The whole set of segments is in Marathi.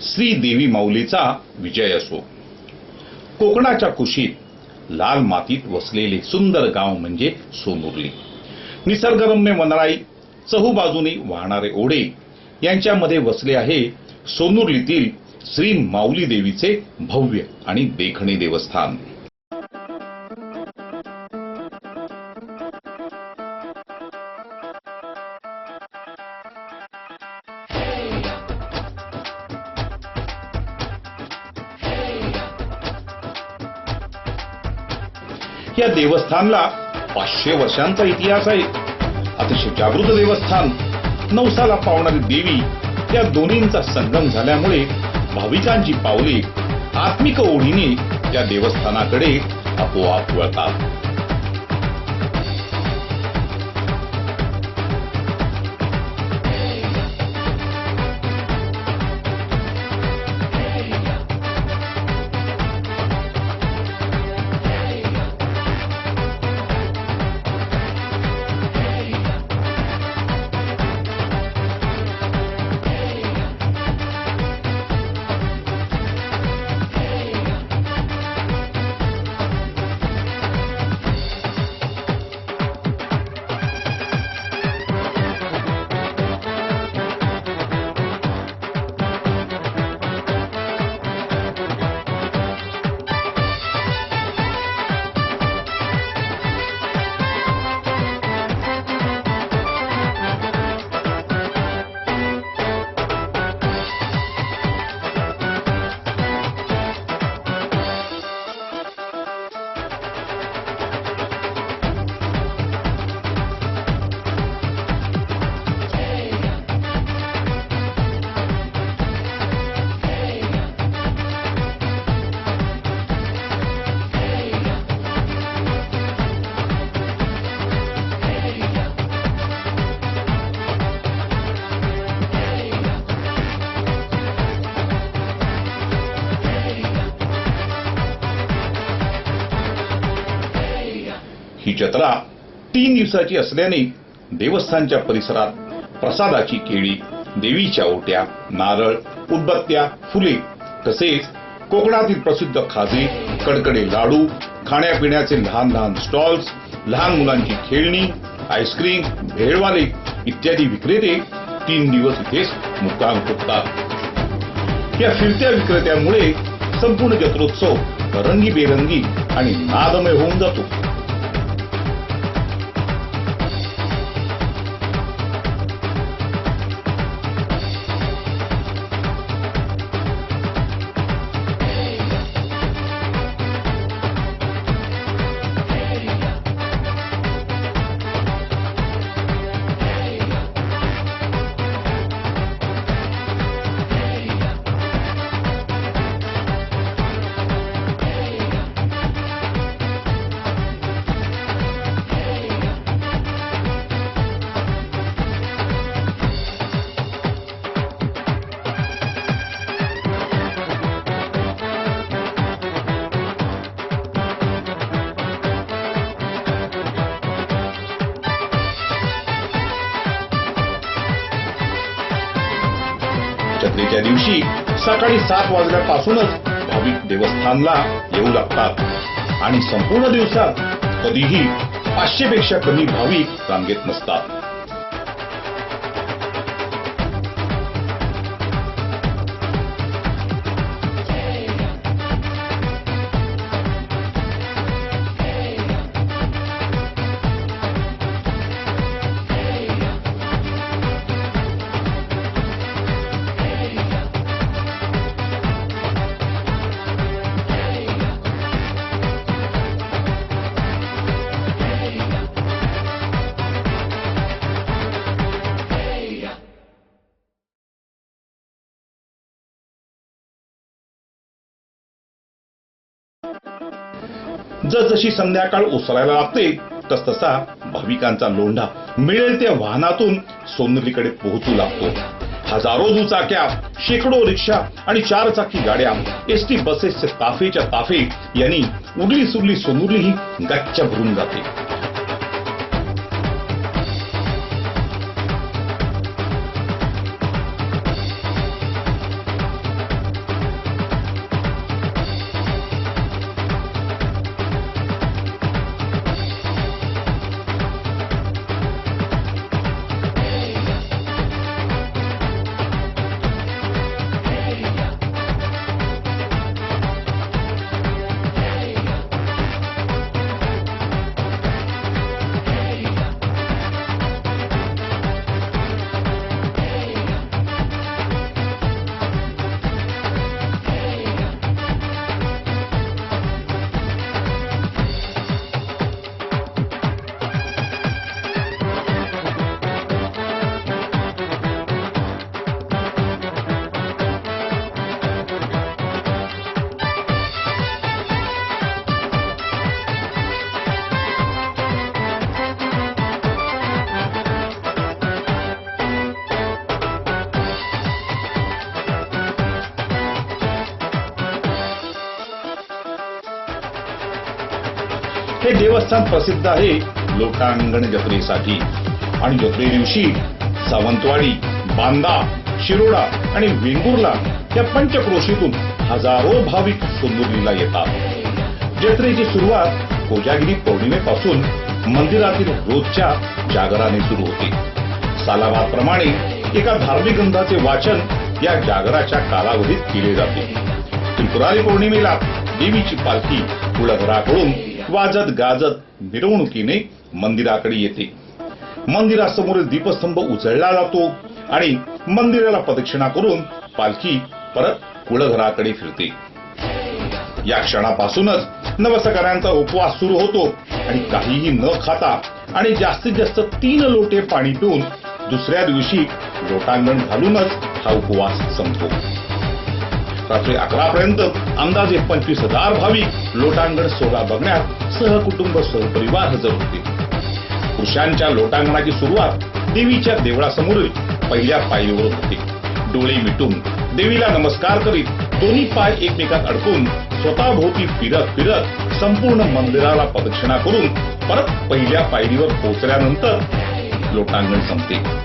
श्री देवी माऊलीचा विजय असो। कोकणाच्या कुशीत लाल मातीत वसलेले सुंदर गाव म्हणजे सोनुर्ली। निसर्गरम्य वनराई, चहूबाजूने वाहणारे ओढे यांच्यामध्ये वसले आहे सोनुर्लीतील श्री माऊली देवीचे भव्य आणि देखणे देवस्थान। या देवस्थानला 500 वर्षांचा इतिहास आहे। अतिशय जागृत देवस्थान, नवसाला पावणारी देवी या दोन्हींचा संगम झाल्यामुळे भाविकांची पावले आत्मिक ओढीने या देवस्थानाकडे आपोआप वळतात। ही जत्रा 3 दिवसाची असल्याने देवस्थानच्या परिसरात प्रसादाची केळी, देवीच्या ओट्या, नारळ, उदबत्त्या, फुले तसेच कोकणातील प्रसिद्ध खाजे, कडकडे लाडू, खाण्यापिण्याचे लहान लहान स्टॉल्स, लहान मुलांची खेळणी, आईस्क्रीम, भेळवाले इत्यादी विक्रेते 3 दिवस इथेच मुक्काम ठोकतात। या फिरत्या विक्रेत्यांमुळे संपूर्ण जत्रोत्सव रंगीबेरंगी आणि नादमय होऊन जातो। जत्रेच्या दिवशी सकाळी 7 वाजल्यापासूनच भाविक देवस्थानला येऊ लागतात आणि संपूर्ण दिवसात कधीही 500 पेक्षा कमी भाविक रांगेत नसतात। जसजशी संध्याकाळ ओसरायला लागते तसतसा भाविकांचा लोंढा मिळेल त्या वाहनातून सोनुर्लीकडे पोहोचू लागतो। हजारो दुचाक्या, शेकडो रिक्षा आणि 4 चाकी गाड्या, एसटी बसेसचे ताफेच्या ताफे यांनी उरली सुरली सोनुर्ली ही गच्च भरून जाते। हे देवस्थान प्रसिद्ध आहे लोटांगण जत्रेसाठी आणि जत्रे दिवशी सावंतवाडी, बांदा, शिरोडा आणि वेंगुर्ला या पंचक्रोशीतून हजारो भाविक सोंदुर्लीला येतात। जत्रेची सुरुवात कोजागिरी पौर्णिमेपासून मंदिरातील रोजच्या जागराने सुरू होते। सालाबादप्रमाणे एका धार्मिक ग्रंथाचे वाचन या जागराच्या कालावधीत केले जाते। त्रिपुरारी पौर्णिमेला देवीची पालखी कुळघराकडून वाजत गाजत मिरवणुकीने मंदिराकडे येते। मंदिरासमोरील दीपस्तंभ उजळला जातो आणि मंदिराला प्रदक्षिणा करून पालखी परत कुळघराकडे फिरते। या क्षणापासूनच नवसकरांचा उपवास सुरू होतो आणि काहीही न खाता आणि जास्तीत जास्त 3 लोटे पाणी पिऊन दुसऱ्या दिवशी लोटांगण घालूनच हा उपवास संपतो। रात्री 11 पर्यंत अंदाजे 25,000 भाविक लोटांगण सोहळा बघण्यात सहकुटुंब सहपरिवार हजर होते। पुरुषांच्या लोटांगणाची सुरुवात देवीच्या देवळासमोरील पहिल्या पायरीवर होते। डोळे मिटून देवीला नमस्कार करीत दोन्ही पाय एकमेकात अडकून स्वतःभोवती फिरत फिरत संपूर्ण मंदिराला प्रदक्षिणा करून परत पहिल्या पायरीवर पोहोचल्यानंतर लोटांगण संपते।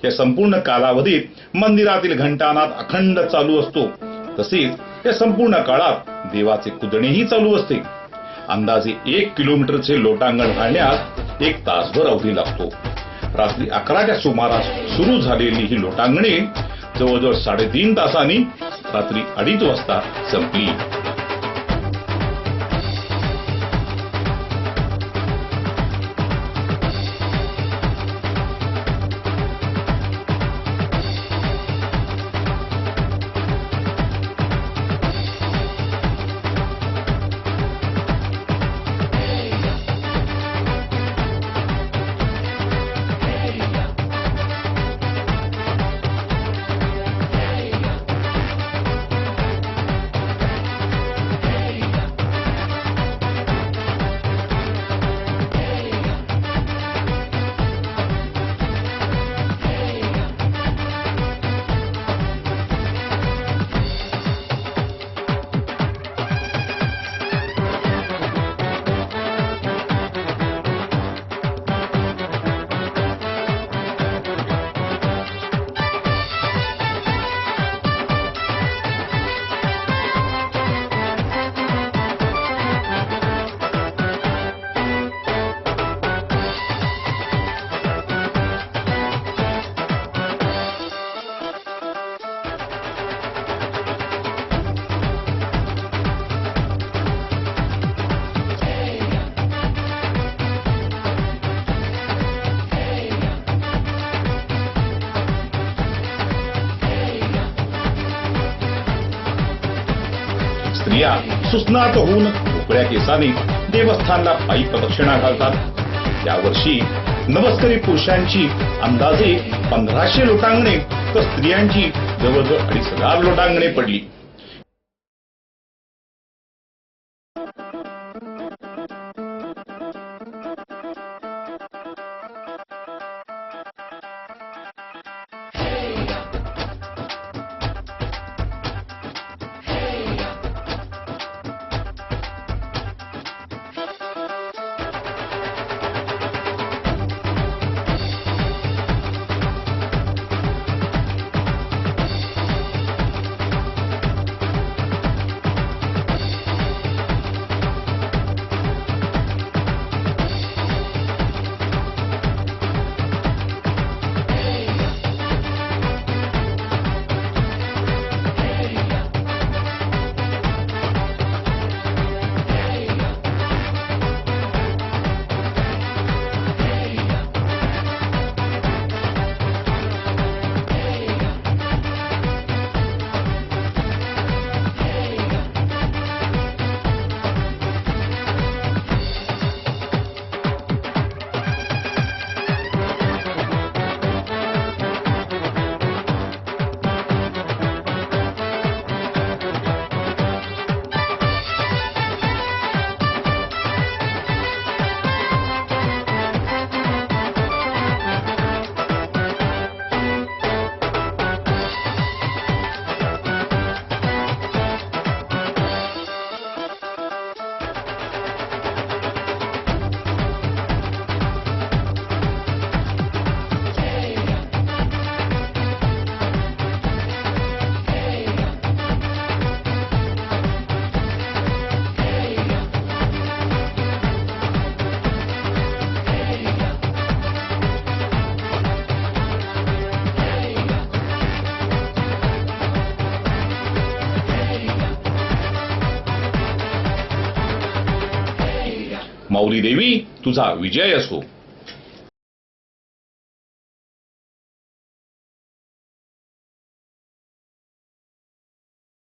या संपूर्ण कालावधीत मंदिरातील घंटानाद अखंड चालू असतो। तसेच या संपूर्ण काळात देवाचे कुदणेही चालू असते। अंदाजे 1 किलोमीटरचे लोटांगण घालण्यास 1 तासभर अवधी लागतो। रात्री 11च्या सुमारास सुरू झालेली ही लोटांगणे जवळजवळ 3.5 तासांनी रात्री 2:30 वाजता संपली। स्त्रिया सुस्नात होऊन मोकळ्या केसाने देवस्थानला पायी प्रदक्षिणा घालतात। यावर्षी नवसकरी पुरुषांची अंदाजे 1500 लोटांगणे तर स्त्रियांची जवळजवळ 2,500 लोटांगणे पडली। गौरी देवी तुझा विजय असो.